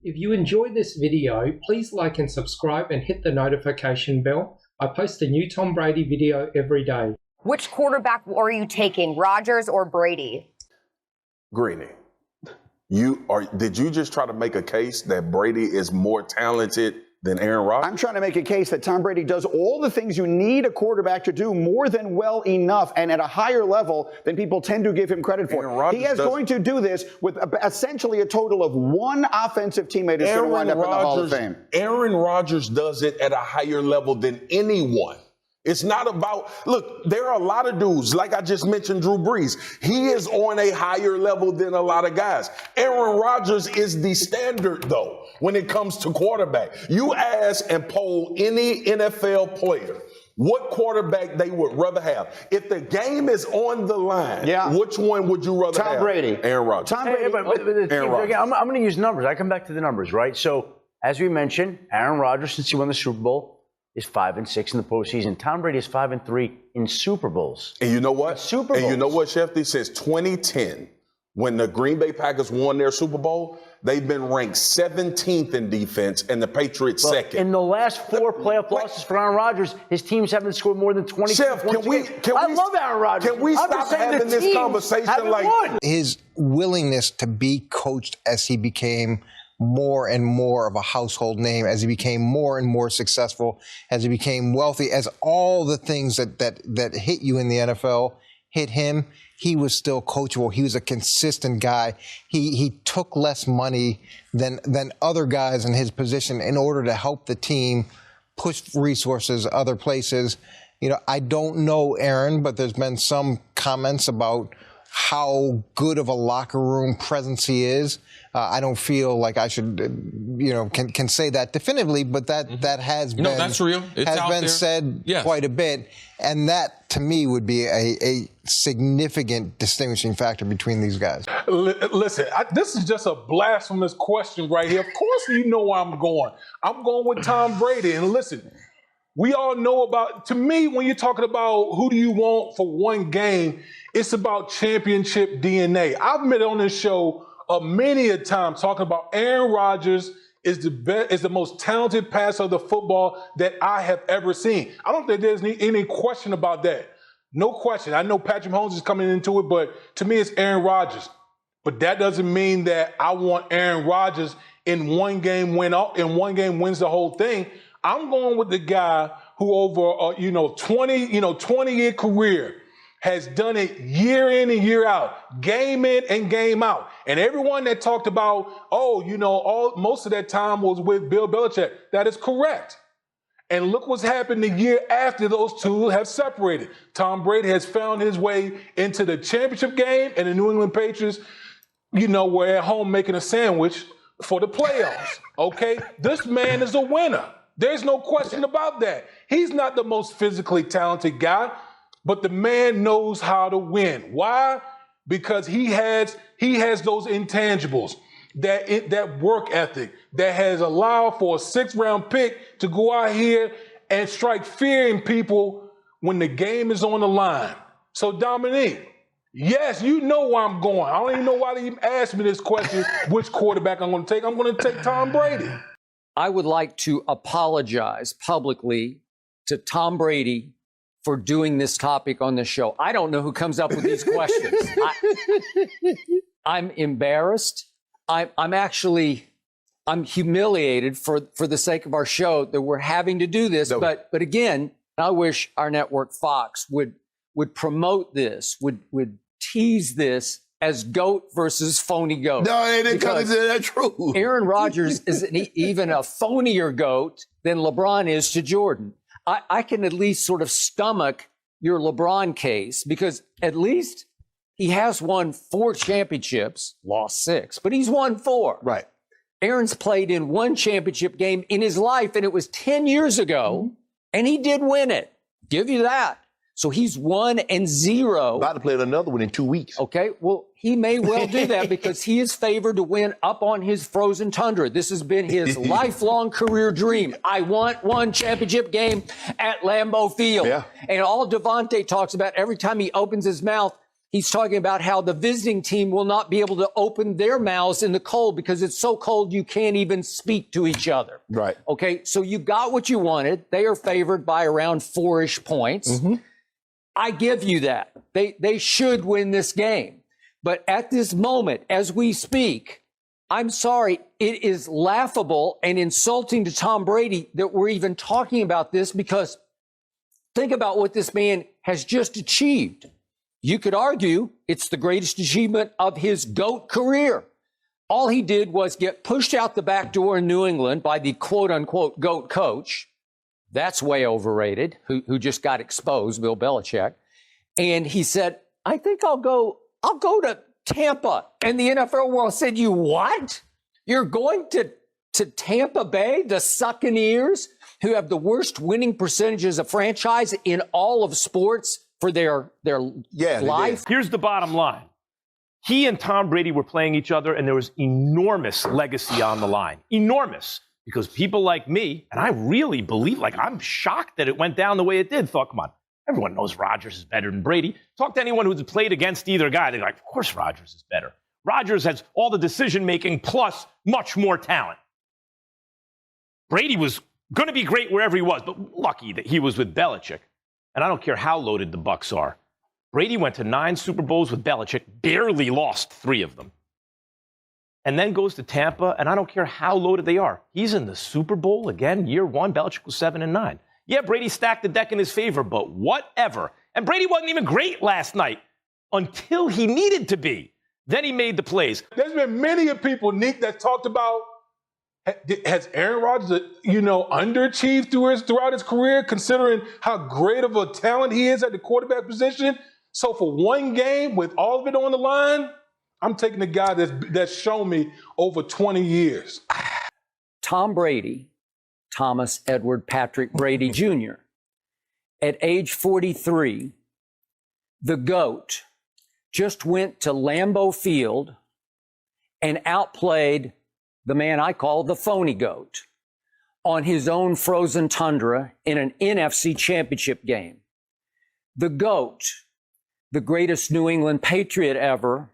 If you enjoyed this video, please like and subscribe and hit the notification bell. I post a new Tom Brady video every day. Which quarterback are you taking, Rodgers or Brady? Greeny, did you just try to make a case that Brady is more talented than Aaron Rodgers? I'm trying to make a case that Tom Brady does all the things you need a quarterback to do more than well enough and at a higher level than people tend to give him credit for. He is going to do this with essentially a total of one offensive teammate who's going to wind up in the Hall of Fame. Aaron Rodgers does it at a higher level than anyone. It's not about, look, there are a lot of dudes, like I just mentioned, Drew Brees. He is on a higher level than a lot of guys. Aaron Rodgers is the standard, though, when it comes to quarterback. You ask and poll any NFL player what quarterback they would rather have. If the game is on the line, which one would you rather have? Tom Brady. Aaron Rodgers. Tom Brady. Aaron Rodgers. I'm going to use numbers. I come back to the numbers, right? So, as we mentioned, Aaron Rodgers, since he won the Super Bowl, is 5-6 in the postseason. Tom Brady is 5-3 in Super Bowls. And you know what? Super Bowls. And you know what, Shefty? Since 2010, when the Green Bay Packers won their Super Bowl, they've been ranked 17th in defense and the Patriots second. In the last 4 playoff losses for Aaron Rodgers, his teams haven't scored more than 20 Chef, points. I love Aaron Rodgers. Can we stop having this conversation like his willingness to be coached as he became more and more of a household name, as he became more and more successful, as he became wealthy, as all the things that hit you in the NFL hit him, he was still coachable. He was a consistent guy. He took less money than other guys in his position in order to help the team push resources other places. You know, I don't know Aaron, but there's been some comments about how good of a locker room presence he is. I don't feel like I should, can say that definitively, but that has been that's real. It's has out been there. said quite a bit, and that to me would be a significant distinguishing factor between these guys. Listen, this is just a blasphemous question right here. Of course, you know where I'm going. I'm going with Tom Brady, and listen. We all know about, to me, when you're talking about who do you want for one game, it's about championship DNA. I've been on this show many a time talking about Aaron Rodgers is the most talented passer of the football that I have ever seen. I don't think there's any question about that. No question. I know Patrick Mahomes is coming into it, but to me, it's Aaron Rodgers. But that doesn't mean that I want Aaron Rodgers in one game wins the whole thing. I'm going with the guy who over 20-year career has done it year in and year out, game in and game out. And everyone that talked about, most of that time was with Bill Belichick, that is correct. And look what's happened the year after those two have separated. Tom Brady has found his way into the championship game, and the New England Patriots, were at home making a sandwich for the playoffs. Okay? This man is a winner. There's no question about that. He's not the most physically talented guy, but the man knows how to win. Why? Because he has those intangibles, that work ethic that has allowed for a 6th-round pick to go out here and strike fear in people when the game is on the line. So, Dominique, yes, you know where I'm going. I don't even know why they even asked me this question, which quarterback I'm going to take. I'm going to take Tom Brady. I would like to apologize publicly to Tom Brady for doing this topic on the show. I don't know who comes up with these questions. I'm embarrassed. I'm humiliated for the sake of our show that we're having to do this. No. But again, I wish our network Fox would promote this, would tease this as GOAT versus phony GOAT. No, it ain't that true. Aaron Rodgers is even a phonier GOAT than LeBron is to Jordan. I can at least sort of stomach your LeBron case because at least he has won 4 championships, lost 6, but he's won 4. Right. Aaron's played in 1 championship game in his life, and it was 10 years ago, and he did win it. Give you that. So he's 1-0. About to play another one in 2 weeks. Okay, well, he may well do that because he is favored to win up on his frozen tundra. This has been his lifelong career dream. I want 1 championship game at Lambeau Field. Yeah. And all Devontae talks about every time he opens his mouth, He's talking about how the visiting team will not be able to open their mouths in the cold because it's so cold you can't even speak to each other. Right. Okay, so you got what you wanted. They are favored by around 4-ish points. Mm-hmm. I give you that. They should win this game. But at this moment, as we speak, I'm sorry, it is laughable and insulting to Tom Brady that we're even talking about this, because think about what this man has just achieved. You could argue it's the greatest achievement of his GOAT career. All he did was get pushed out the back door in New England by the quote-unquote GOAT coach. That's way overrated, who just got exposed, Bill Belichick. And he said, I think I'll go to Tampa. And the NFL world said, you what? You're going to Tampa Bay, the Succaneers, who have the worst winning percentages of franchise in all of sports for their life? Here's the bottom line. He and Tom Brady were playing each other, and there was enormous legacy on the line. Enormous. Because people like me, and I really believe, I'm shocked that it went down the way it did, thought, come on, everyone knows Rodgers is better than Brady. Talk to anyone who's played against either guy. They're like, of course Rodgers is better. Rodgers has all the decision-making plus much more talent. Brady was going to be great wherever he was, but lucky that he was with Belichick. And I don't care how loaded the Bucs are. Brady went to 9 Super Bowls with Belichick, barely lost 3 of them. And then goes to Tampa, and I don't care how loaded they are. He's in the Super Bowl again, year 1. Belichick was 7-9. Yeah, Brady stacked the deck in his favor, but whatever. And Brady wasn't even great last night until he needed to be. Then he made the plays. There's been many people, Nick, that talked about, has Aaron Rodgers, underachieved throughout his career, considering how great of a talent he is at the quarterback position? So for one game, with all of it on the line, I'm taking the guy that's shown me over 20 years. Tom Brady, Thomas Edward Patrick Brady Jr., at age 43, the GOAT, just went to Lambeau Field and outplayed the man I call the phony GOAT on his own frozen tundra in an NFC championship game. The GOAT, the greatest New England Patriot ever,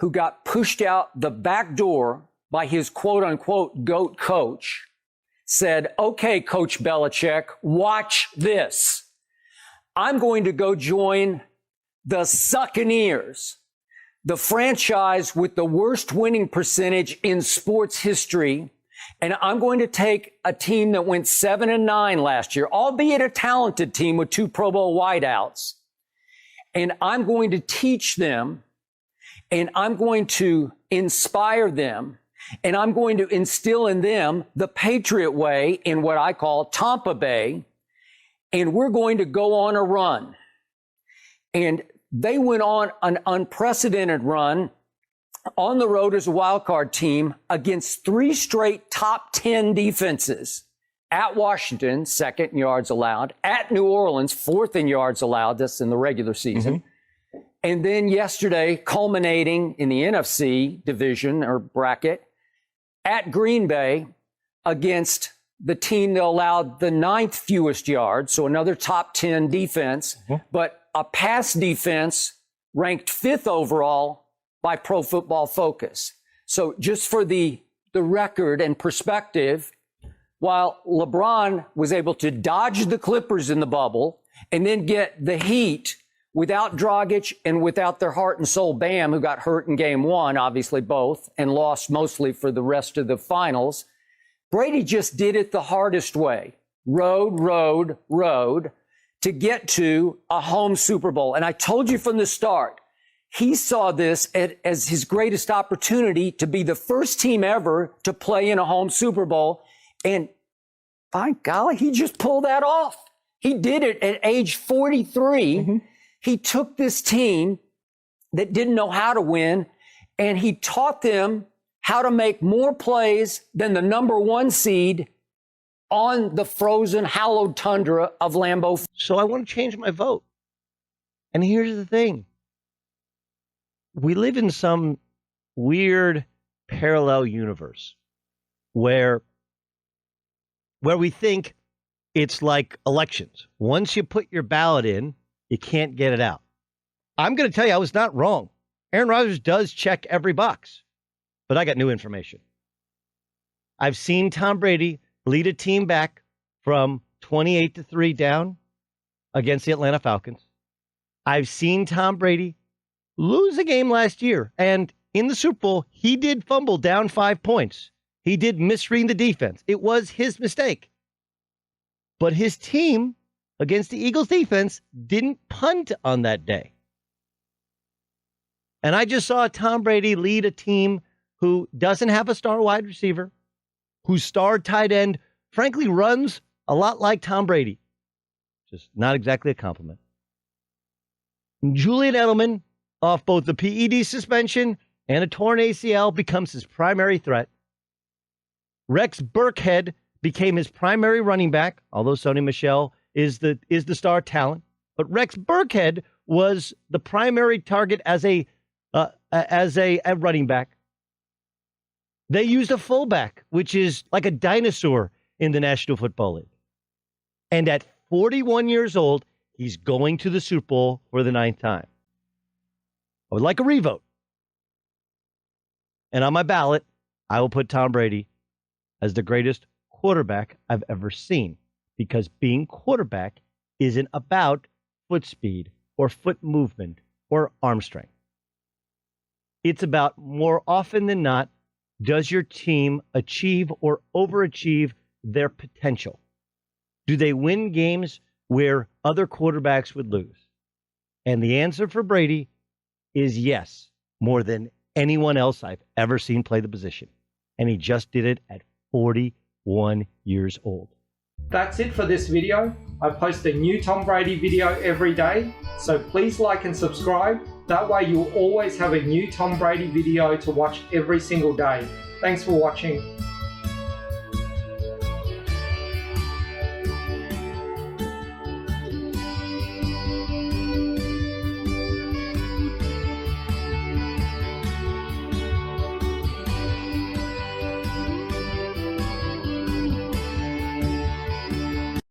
who got pushed out the back door by his quote-unquote GOAT coach, said, okay, Coach Belichick, watch this. I'm going to go join the Succaneers, the franchise with the worst winning percentage in sports history, and I'm going to take a team that went 7-9 last year, albeit a talented team with 2 Pro Bowl wideouts, and I'm going to teach them, and I'm going to inspire them, and I'm going to instill in them the Patriot way in what I call Tampa Bay, and we're going to go on a run. And they went on an unprecedented run on the road as a wild card team against 3 straight top 10 defenses. At Washington, 2nd in yards allowed. At New Orleans, 4th in yards allowed. That's in the regular season. Mm-hmm. And then yesterday, culminating in the NFC division or bracket, at Green Bay against the team that allowed the 9th fewest yards, so another top 10 defense, but a pass defense ranked 5th overall by Pro Football Focus. So just for the record and perspective, while LeBron was able to dodge the Clippers in the bubble and then get the Heat without Dragic and without their heart and soul Bam, who got hurt in game 1, obviously both, and lost mostly for the rest of the finals, Brady just did it the hardest way. Road, to get to a home Super Bowl. And I told you from the start, he saw this as his greatest opportunity to be the first team ever to play in a home Super Bowl. And by golly, he just pulled that off. He did it at age 43. Mm-hmm. He took this team that didn't know how to win, and he taught them how to make more plays than the number 1 seed on the frozen, hallowed tundra of Lambeau. So I want to change my vote. And here's the thing. We live in some weird parallel universe where we think it's like elections. Once you put your ballot in, you can't get it out. I'm going to tell you, I was not wrong. Aaron Rodgers does check every box, but I got new information. I've seen Tom Brady lead a team back from 28-3 down against the Atlanta Falcons. I've seen Tom Brady lose a game last year, and in the Super Bowl, he did fumble down 5 points. He did misread the defense. It was his mistake. But his team against the Eagles defense didn't punt on that day. And I just saw Tom Brady lead a team who doesn't have a star wide receiver, whose star tight end, frankly, runs a lot like Tom Brady. Just not exactly a compliment. And Julian Edelman, off both the PED suspension and a torn ACL, becomes his primary threat. Rex Burkhead became his primary running back, although Sony Michel is the star talent. But Rex Burkhead was the primary target as a running back. They used a fullback, which is like a dinosaur in the National Football League. And at 41 years old, he's going to the Super Bowl for the 9th time. I would like a revote. And on my ballot, I will put Tom Brady as the greatest quarterback I've ever seen, because being quarterback isn't about foot speed or foot movement or arm strength. It's about, more often than not, does your team achieve or overachieve their potential? Do they win games where other quarterbacks would lose? And the answer for Brady is yes, more than anyone else I've ever seen play the position. And he just did it at 41 years old. That's it for this video. I post a new Tom Brady video every day, so please like and subscribe. That way you'll always have a new Tom Brady video to watch every single day. Thanks for watching.